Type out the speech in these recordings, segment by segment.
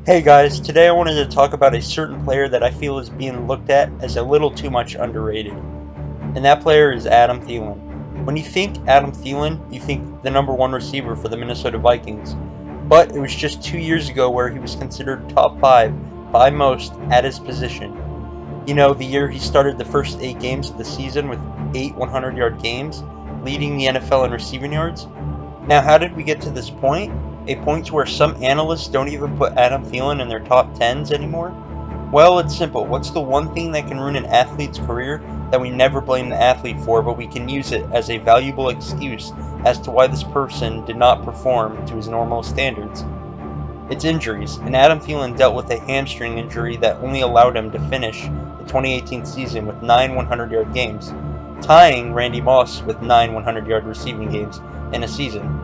Hey guys, today I wanted to talk about a certain player that I feel is being looked at as a little too much underrated. And that player is Adam Thielen. When you think Adam Thielen, you think the number one receiver for the Minnesota Vikings. But it was just 2 years ago where he was considered top 5 by most at his position. You know, the year he started the first 8 games of the season with 8 100-yard games, leading the NFL in receiving yards. Now, how did we get to this point? A point to where some analysts don't even put Adam Thielen in their top 10s anymore? Well, it's simple. What's the one thing that can ruin an athlete's career that we never blame the athlete for, but we can use it as a valuable excuse as to why this person did not perform to his normal standards? It's injuries, and Adam Thielen dealt with a hamstring injury that only allowed him to finish the 2018 season with 9 100-yard games, tying Randy Moss with 9 100-yard receiving games in a season.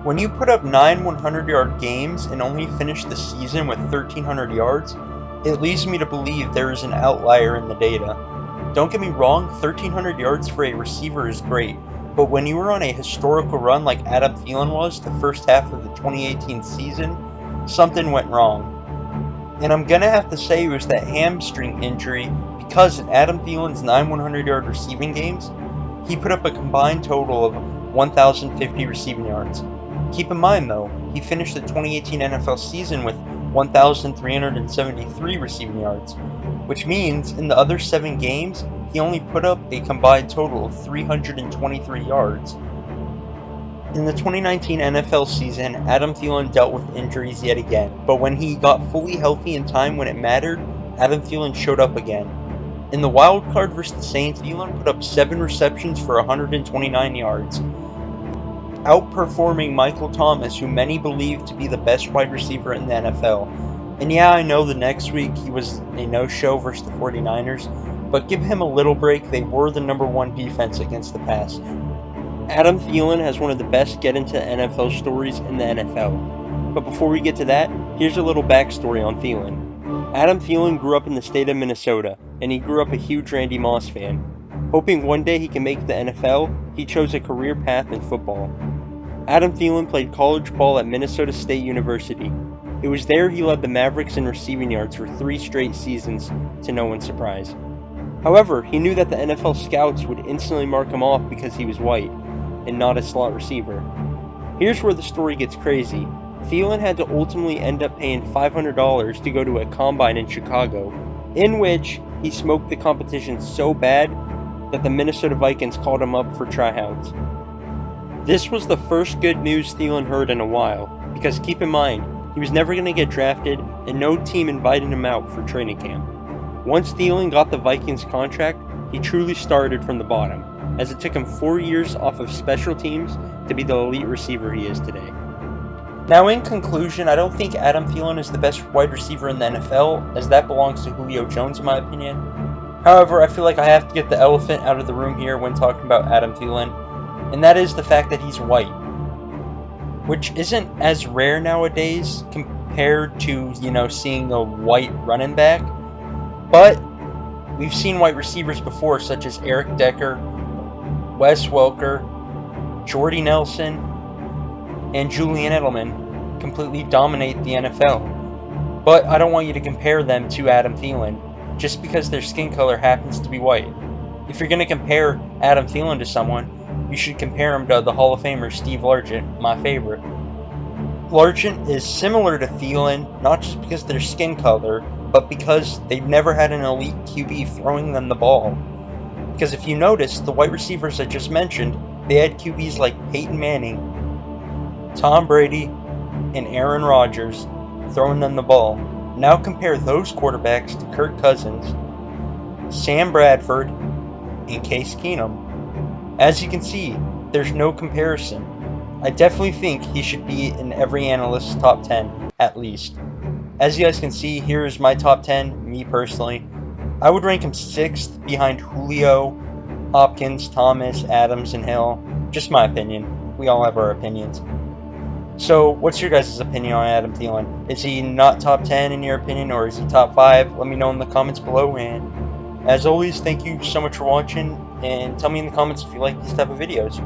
When you put up 9 100-yard games and only finish the season with 1,300 yards, it leads me to believe there is an outlier in the data. Don't get me wrong, 1,300 yards for a receiver is great, but when you were on a historical run like Adam Thielen was the first half of the 2018 season, something went wrong. And I'm gonna have to say it was that hamstring injury, because in Adam Thielen's 9 100-yard receiving games, he put up a combined total of 1,050 receiving yards. Keep in mind though, he finished the 2018 NFL season with 1,373 receiving yards, which means in the other 7 games, he only put up a combined total of 323 yards. In the 2019 NFL season, Adam Thielen dealt with injuries yet again, but when he got fully healthy in time when it mattered, Adam Thielen showed up again. In the wild card versus the Saints, Thielen put up 7 receptions for 129 yards, outperforming Michael Thomas, who many believe to be the best wide receiver in the NFL. And yeah, I know the next week he was a no-show versus the 49ers, but give him a little break. They were the number 1 defense against the pass. Adam Thielen has one of the best get-into NFL stories in the NFL. But before we get to that, here's a little backstory on Thielen. Adam Thielen grew up in the state of Minnesota, and he grew up a huge Randy Moss fan. Hoping one day he can make the NFL, he chose a career path in football. Adam Thielen played college ball at Minnesota State University. It was there he led the Mavericks in receiving yards for 3 straight seasons, to no one's surprise. However, he knew that the NFL scouts would instantly mark him off because he was white, and not a slot receiver. Here's where the story gets crazy. Thielen had to ultimately end up paying $500 to go to a combine in Chicago, in which he smoked the competition so bad that the Minnesota Vikings called him up for tryouts. This was the first good news Thielen heard in a while, because keep in mind, he was never going to get drafted and no team invited him out for training camp. Once Thielen got the Vikings contract, he truly started from the bottom, as it took him 4 years off of special teams to be the elite receiver he is today. Now in conclusion, I don't think Adam Thielen is the best wide receiver in the NFL, as that belongs to Julio Jones in my opinion. However, I feel like I have to get the elephant out of the room here when talking about Adam Thielen, and that is the fact that he's white, which isn't as rare nowadays compared to, seeing a white running back, but we've seen white receivers before, such as Eric Decker, Wes Welker, Jordy Nelson, and Julian Edelman completely dominate the NFL. But I don't want you to compare them to Adam Thielen, just because their skin color happens to be white. If you're going to compare Adam Thielen to someone, you should compare him to the Hall of Famer Steve Largent, my favorite. Largent is similar to Thielen, not just because of their skin color, but because they've never had an elite QB throwing them the ball. Because if you notice, the wide receivers I just mentioned, they had QBs like Peyton Manning, Tom Brady, and Aaron Rodgers throwing them the ball. Now compare those quarterbacks to Kirk Cousins, Sam Bradford, and Case Keenum. As you can see, there's no comparison. I definitely think he should be in every analyst's top 10, at least. As you guys can see, here is my top 10, me personally. I would rank him 6th behind Julio, Hopkins, Thomas, Adams, and Hill. Just my opinion. We all have our opinions. So, what's your guys' opinion on Adam Thielen? Is he not top 10 in your opinion, or is he top 5? Let me know in the comments below, and as always, thank you so much for watching, and tell me in the comments if you like these type of videos.